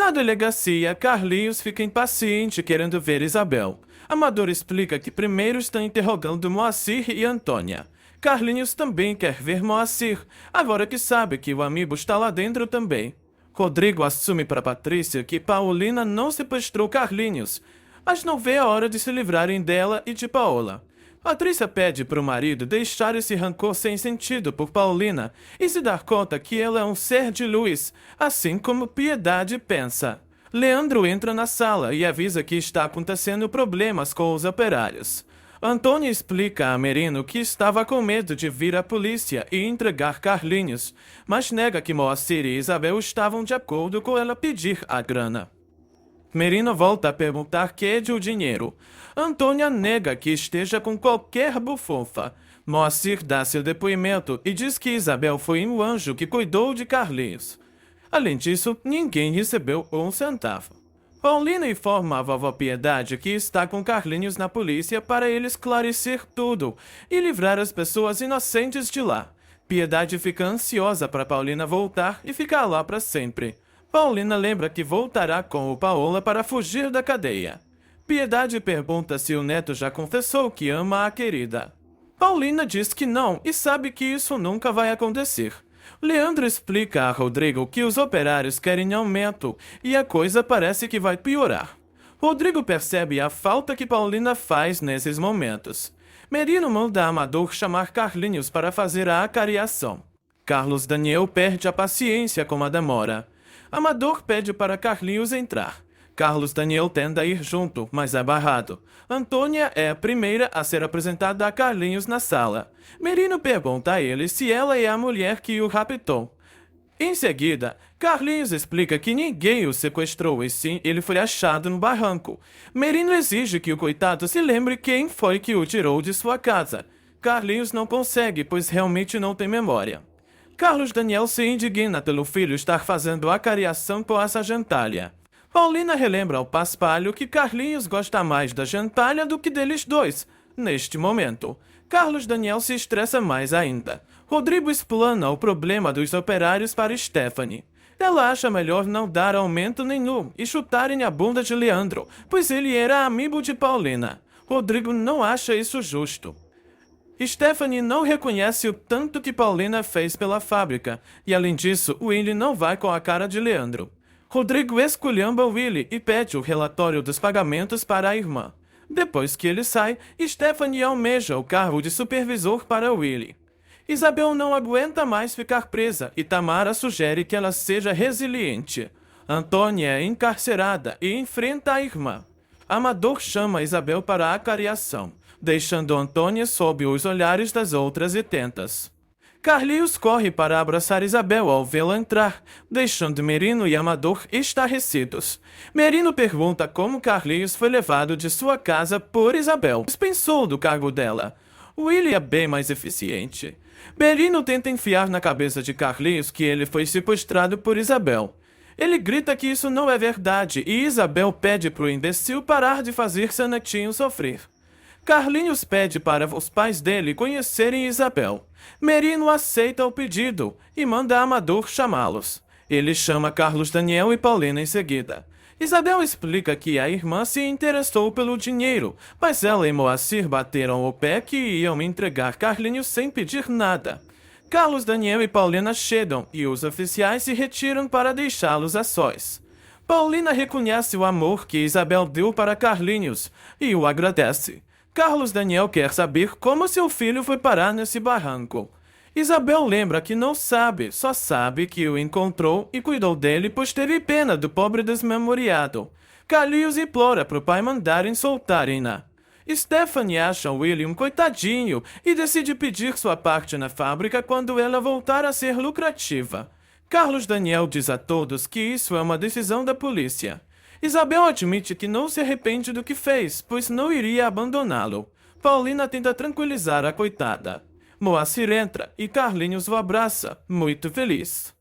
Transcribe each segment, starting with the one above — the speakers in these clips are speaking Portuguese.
Na delegacia, Carlinhos fica impaciente querendo ver Isabel. Amador explica que primeiro está interrogando Moacir e Antônia. Carlinhos também quer ver Moacir, agora que sabe que o amigo está lá dentro também. Rodrigo assume para Patrícia que Paulina não sequestrou Carlinhos, mas não vê a hora de se livrarem dela e de Paola. Patrícia pede para o marido deixar esse rancor sem sentido por Paulina e se dar conta que ela é um ser de luz, assim como Piedade pensa. Leandro entra na sala e avisa que está acontecendo problemas com os operários. Antônia explica a Merino que estava com medo de vir a polícia e entregar Carlinhos, mas nega que Moacir e Isabel estavam de acordo com ela pedir a grana. Merino volta a perguntar que é de o dinheiro. Antônia nega que esteja com qualquer bufunfa. Moacir dá seu depoimento e diz que Isabel foi um anjo que cuidou de Carlinhos. Além disso, ninguém recebeu um centavo. Paulina informa a vovó Piedade que está com Carlinhos na polícia para ele esclarecer tudo e livrar as pessoas inocentes de lá. Piedade fica ansiosa para Paulina voltar e ficar lá para sempre. Paulina lembra que voltará com o Paola para fugir da cadeia. Piedade pergunta se o neto já confessou que ama a querida. Paulina diz que não e sabe que isso nunca vai acontecer. Leandro explica a Rodrigo que os operários querem aumento e a coisa parece que vai piorar. Rodrigo percebe a falta que Paulina faz nesses momentos. Merino manda Amador chamar Carlinhos para fazer a acariação. Carlos Daniel perde a paciência com a demora. Amador pede para Carlinhos entrar. Carlos Daniel tenta ir junto, mas é barrado. Antônia é a primeira a ser apresentada a Carlinhos na sala. Merino pergunta a ele se ela é a mulher que o raptou. Em seguida, Carlinhos explica que ninguém o sequestrou e sim ele foi achado no barranco. Merino exige que o coitado se lembre quem foi que o tirou de sua casa. Carlinhos não consegue, pois realmente não tem memória. Carlos Daniel se indigna pelo filho estar fazendo acariação com essa gentalha. Paulina relembra ao Paspalho que Carlinhos gosta mais da gentalha do que deles dois. Neste momento, Carlos Daniel se estressa mais ainda. Rodrigo explana o problema dos operários para Stephanie. Ela acha melhor não dar aumento nenhum e chutarem a bunda de Leandro, pois ele era amigo de Paulina. Rodrigo não acha isso justo. Stephanie não reconhece o tanto que Paulina fez pela fábrica, e além disso, Willy não vai com a cara de Leandro. Rodrigo esculhamba Willy e pede o relatório dos pagamentos para a irmã. Depois que ele sai, Stephanie almeja o cargo de supervisor para Willy. Isabel não aguenta mais ficar presa e Tamara sugere que ela seja resiliente. Antônia é encarcerada e enfrenta a irmã. Amador chama Isabel para a acariação, deixando Antônia sob os olhares das outras itentas. Carlinhos corre para abraçar Isabel ao vê-la entrar, deixando Merino e Amador estarrecidos. Merino pergunta como Carlinhos foi levado de sua casa por Isabel. Dispensou do cargo dela. Willy é bem mais eficiente. Merino tenta enfiar na cabeça de Carlinhos que ele foi sequestrado por Isabel. Ele grita que isso não é verdade e Isabel pede para o imbecil parar de fazer seu netinho sofrer. Carlinhos pede para os pais dele conhecerem Isabel. Merino aceita o pedido e manda Amador chamá-los. Ele chama Carlos Daniel e Paulina em seguida. Isabel explica que a irmã se interessou pelo dinheiro, mas ela e Moacir bateram o pé que iam entregar Carlinhos sem pedir nada. Carlos Daniel e Paulina chegam e os oficiais se retiram para deixá-los a sós. Paulina reconhece o amor que Isabel deu para Carlinhos e o agradece. Carlos Daniel quer saber como seu filho foi parar nesse barranco. Isabel lembra que não sabe, só sabe que o encontrou e cuidou dele pois teve pena do pobre desmemoriado. Carlinhos implora para o pai mandarem soltarem-na. Stephanie acha Willy um coitadinho e decide pedir sua parte na fábrica quando ela voltar a ser lucrativa. Carlos Daniel diz a todos que isso é uma decisão da polícia. Isabel admite que não se arrepende do que fez, pois não iria abandoná-lo. Paulina tenta tranquilizar a coitada. Moacir entra e Carlinhos o abraça, muito feliz.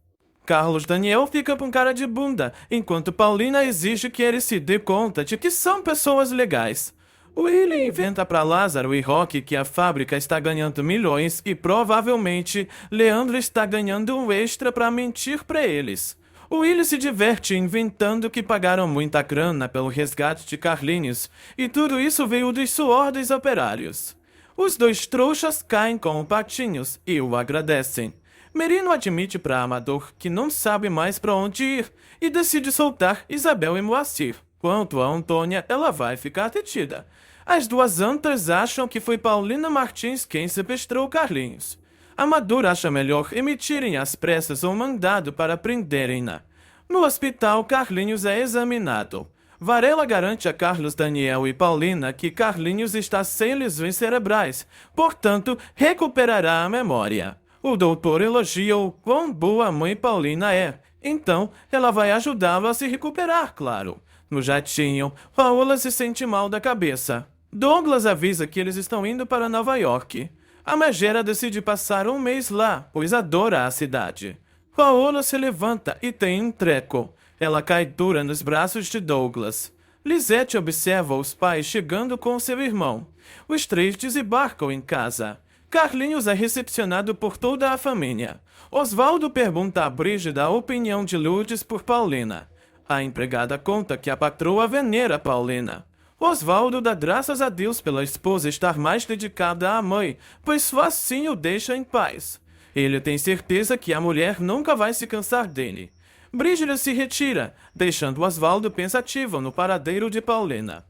Carlos Daniel fica com cara de bunda, enquanto Paulina exige que ele se dê conta de que são pessoas legais. Willy inventa para Lázaro e Roque que a fábrica está ganhando milhões e provavelmente Leandro está ganhando um extra para mentir para eles. Willy se diverte inventando que pagaram muita grana pelo resgate de Carlinhos, e tudo isso veio do suor dos operários. Os dois trouxas caem com o Patinhos e o agradecem. Merino admite para Amador que não sabe mais para onde ir e decide soltar Isabel e Moacir. Quanto a Antônia, ela vai ficar detida. As duas antas acham que foi Paulina Martins quem sequestrou Carlinhos. Amador acha melhor emitirem às pressas um mandado para prenderem-na. No hospital, Carlinhos é examinado. Varela garante a Carlos Daniel e Paulina que Carlinhos está sem lesões cerebrais, portanto, recuperará a memória. O doutor elogia o quão boa mãe Paulina é, então ela vai ajudá-lo a se recuperar, claro. No jatinho, Paola se sente mal da cabeça. Douglas avisa que eles estão indo para Nova York. A megera decide passar um mês lá, pois adora a cidade. Paola se levanta e tem um treco. Ela cai dura nos braços de Douglas. Lisette observa os pais chegando com seu irmão. Os três desembarcam em casa. Carlinhos é recepcionado por toda a família. Osvaldo pergunta a Brígida a opinião de Lourdes por Paulina. A empregada conta que a patroa venera Paulina. Osvaldo dá graças a Deus pela esposa estar mais dedicada à mãe, pois só assim o deixa em paz. Ele tem certeza que a mulher nunca vai se cansar dele. Brígida se retira, deixando Osvaldo pensativo no paradeiro de Paulina.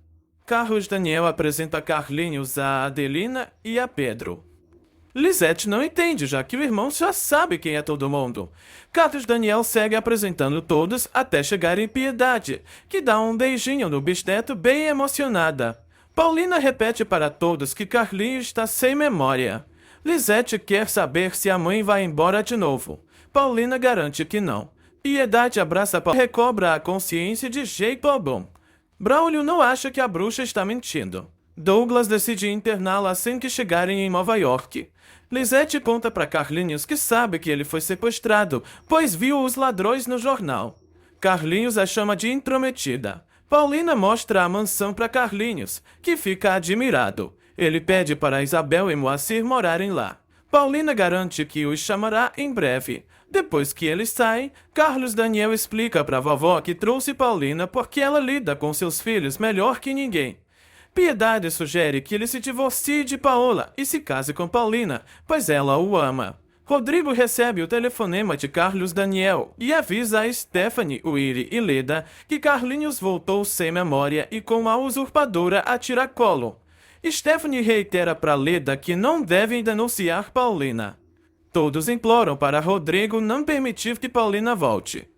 Carlos Daniel apresenta Carlinhos a Adelina e a Pedro. Lisette não entende, já que o irmão já sabe quem é todo mundo. Carlos Daniel segue apresentando todos até chegar em Piedade, que dá um beijinho no bisteto bem emocionada. Paulina repete para todos que Carlinhos está sem memória. Lisette quer saber se a mãe vai embora de novo. Paulina garante que não. Piedade abraça Paulina e recobra a consciência de jeito bom. Braulio não acha que a bruxa está mentindo. Douglas decide interná-la assim que chegarem em Nova York. Lisette conta para Carlinhos que sabe que ele foi sequestrado, pois viu os ladrões no jornal. Carlinhos a chama de intrometida. Paulina mostra a mansão para Carlinhos, que fica admirado. Ele pede para Isabel e Moacir morarem lá. Paulina garante que os chamará em breve. Depois que eles saem, Carlos Daniel explica para a vovó que trouxe Paulina porque ela lida com seus filhos melhor que ninguém. Piedade sugere que ele se divorcie de Paola e se case com Paulina, pois ela o ama. Rodrigo recebe o telefonema de Carlos Daniel e avisa a Stephanie, Willy e Leda que Carlinhos voltou sem memória e com a usurpadora a tiracolo. Stephanie reitera para Leda que não devem denunciar Paulina. Todos imploram para Rodrigo não permitir que Paulina volte.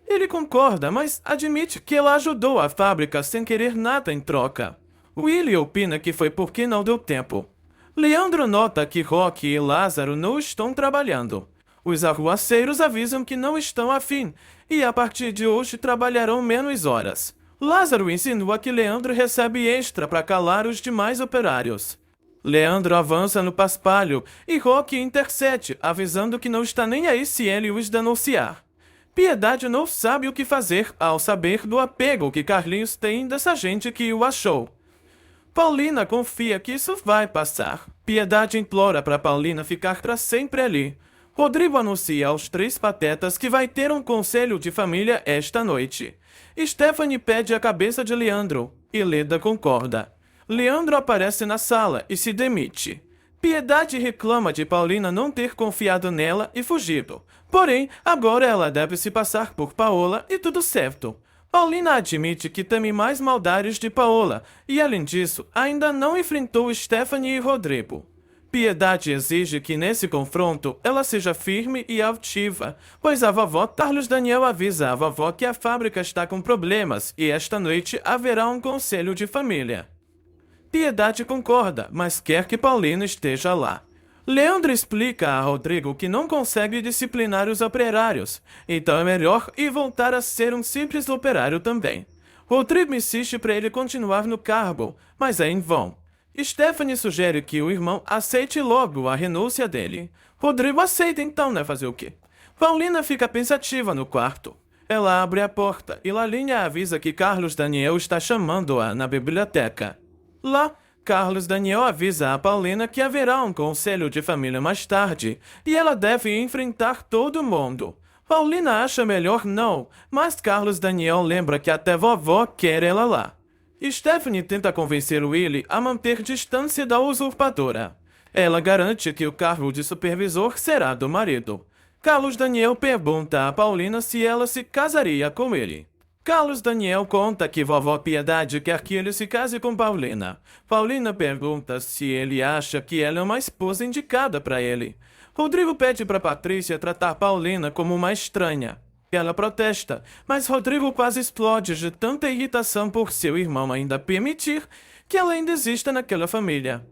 Ele concorda, mas admite que ela ajudou a fábrica sem querer nada em troca. Willy opina que foi porque não deu tempo. Leandro nota que Roque e Lázaro não estão trabalhando. Os arruaceiros avisam que não estão afim e a partir de hoje trabalharão menos horas. Lázaro insinua que Leandro recebe extra para calar os demais operários. Leandro avança no paspalho e Roque intercede, avisando que não está nem aí se ele os denunciar. Piedade não sabe o que fazer ao saber do apego que Carlinhos tem dessa gente que o achou. Paulina confia que isso vai passar. Piedade implora para Paulina ficar para sempre ali. Rodrigo anuncia aos três patetas que vai ter um conselho de família esta noite. Stephanie pede a cabeça de Leandro e Leda concorda. Leandro aparece na sala e se demite. Piedade reclama de Paulina não ter confiado nela e fugido. Porém, agora ela deve se passar por Paola e tudo certo. Paulina admite que teme mais maldades de Paola e, além disso, ainda não enfrentou Stephanie e Rodrigo. Piedade exige que nesse confronto ela seja firme e altiva, pois a vovó Carlos Daniel avisa a vovó que a fábrica está com problemas e esta noite haverá um conselho de família. Piedade concorda, mas quer que Paulina esteja lá. Leandro explica a Rodrigo que não consegue disciplinar os operários, então é melhor ir voltar a ser um simples operário também. Rodrigo insiste para ele continuar no cargo, mas é em vão. Stephanie sugere que o irmão aceite logo a renúncia dele. Rodrigo aceita então, né? Fazer o quê? Paulina fica pensativa no quarto. Ela abre a porta e Lalinha avisa que Carlos Daniel está chamando-a na biblioteca. Lá, Carlos Daniel avisa a Paulina que haverá um conselho de família mais tarde e ela deve enfrentar todo mundo. Paulina acha melhor não, mas Carlos Daniel lembra que até vovó quer ela lá. Stephanie tenta convencer Willie a manter distância da usurpadora. Ela garante que o cargo de supervisor será do marido. Carlos Daniel pergunta a Paulina se ela se casaria com ele. Carlos Daniel conta que vovó Piedade quer que ele se case com Paulina. Paulina pergunta se ele acha que ela é uma esposa indicada para ele. Rodrigo pede para Patrícia tratar Paulina como uma estranha. Ela protesta, mas Rodrigo quase explode de tanta irritação por seu irmão ainda permitir que ela ainda exista naquela família.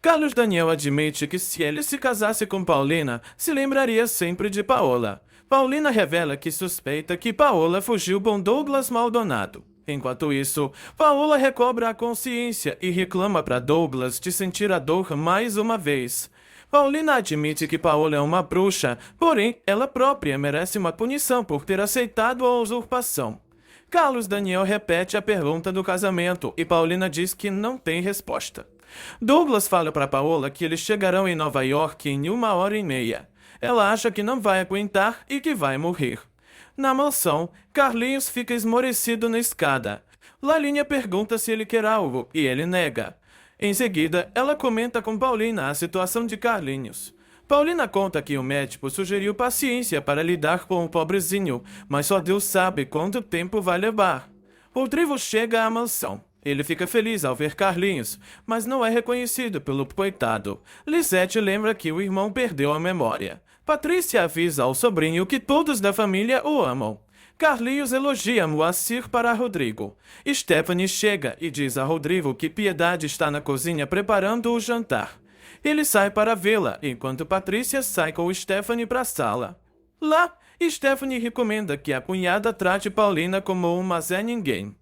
Carlos Daniel admite que se ele se casasse com Paulina, se lembraria sempre de Paola. Paulina revela que suspeita que Paola fugiu com Douglas Maldonado. Enquanto isso, Paola recobra a consciência e reclama para Douglas de sentir a dor mais uma vez. Paulina admite que Paola é uma bruxa, porém ela própria merece uma punição por ter aceitado a usurpação. Carlos Daniel repete a pergunta do casamento e Paulina diz que não tem resposta. Douglas fala para Paola que eles chegarão em Nova York em 1h30. Ela acha que não vai aguentar e que vai morrer. Na mansão, Carlinhos fica esmorecido na escada. Lalinha pergunta se ele quer algo e ele nega. Em seguida, ela comenta com Paulina a situação de Carlinhos. Paulina conta que o médico sugeriu paciência para lidar com o pobrezinho, mas só Deus sabe quanto tempo vai levar. Rodrigo chega à mansão. Ele fica feliz ao ver Carlinhos, mas não é reconhecido pelo coitado. Lisete lembra que o irmão perdeu a memória. Patrícia avisa ao sobrinho que todos da família o amam. Carlinhos elogia Moacir para Rodrigo. Stephanie chega e diz a Rodrigo que Piedade está na cozinha preparando o jantar. Ele sai para vê-la, enquanto Patrícia sai com Stephanie para a sala. Lá, Stephanie recomenda que a cunhada trate Paulina como uma Zé Ninguém.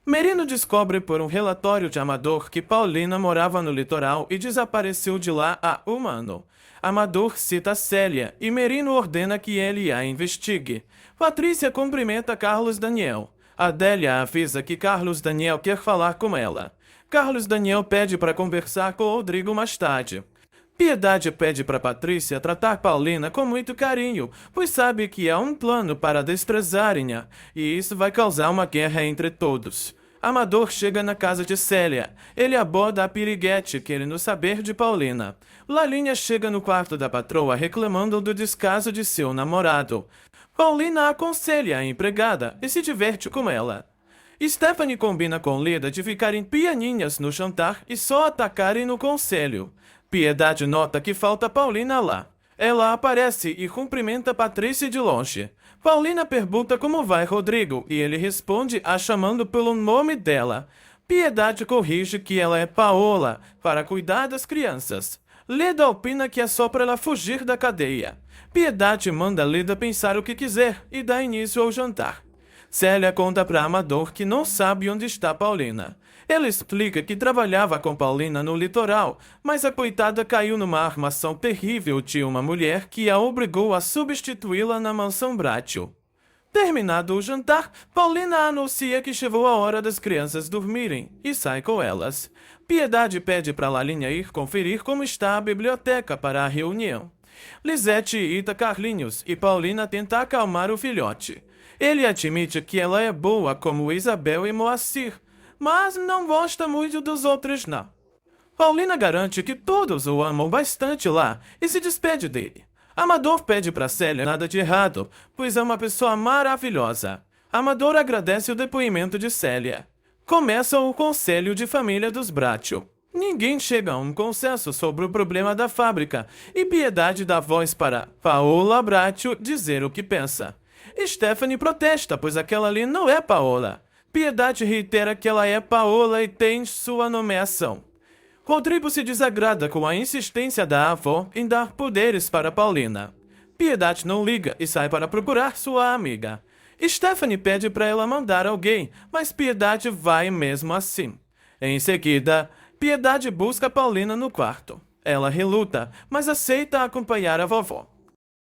Merino descobre por um relatório de Amador que Paulina morava no litoral e desapareceu de lá há um ano. Amador cita Célia e Merino ordena que ele a investigue. Patrícia cumprimenta Carlos Daniel. Adélia avisa que Carlos Daniel quer falar com ela. Carlos Daniel pede para conversar com Rodrigo mais tarde. Piedade pede para Patrícia tratar Paulina com muito carinho, pois sabe que é um plano para desprezarem-a, e isso vai causar uma guerra entre todos. Amador chega na casa de Célia. Ele aborda a piriguete, querendo saber de Paulina. Lalinha chega no quarto da patroa reclamando do descaso de seu namorado. Paulina aconselha a empregada e se diverte com ela. Stephanie combina com Lida de ficarem pianinhas no jantar e só atacarem no conselho. Piedade nota que falta Paulina lá. Ela aparece e cumprimenta Patrícia de longe. Paulina pergunta como vai Rodrigo e ele responde a chamando pelo nome dela. Piedade corrige que ela é Paola, para cuidar das crianças. Lida opina que é só para ela fugir da cadeia. Piedade manda Lida pensar o que quiser e dá início ao jantar. Célia conta para Amador que não sabe onde está Paulina. Ela explica que trabalhava com Paulina no litoral, mas a coitada caiu numa armação terrível de uma mulher que a obrigou a substituí-la na mansão Bratio. Terminado o jantar, Paulina anuncia que chegou a hora das crianças dormirem e sai com elas. Piedade pede para Lalinha ir conferir como está a biblioteca para a reunião. Lisete irrita Carlinhos e Paulina tenta acalmar o filhote. Ele admite que ela é boa como Isabel e Moacir, mas não gosta muito dos outros não. Paulina garante que todos o amam bastante lá e se despede dele. Amador pede para Célia nada de errado, pois é uma pessoa maravilhosa. Amador agradece o depoimento de Célia. Começa o conselho de família dos Bratio. Ninguém chega a um consenso sobre o problema da fábrica e Piedade dá voz para Paola Bratio dizer o que pensa. Stephanie protesta, pois aquela ali não é Paola. Piedade reitera que ela é Paola e tem sua nomeação. Rodrigo se desagrada com a insistência da avó em dar poderes para Paulina. Piedade não liga e sai para procurar sua amiga. Stephanie pede para ela mandar alguém, mas Piedade vai mesmo assim. Em seguida, Piedade busca Paulina no quarto. Ela reluta, mas aceita acompanhar a vovó.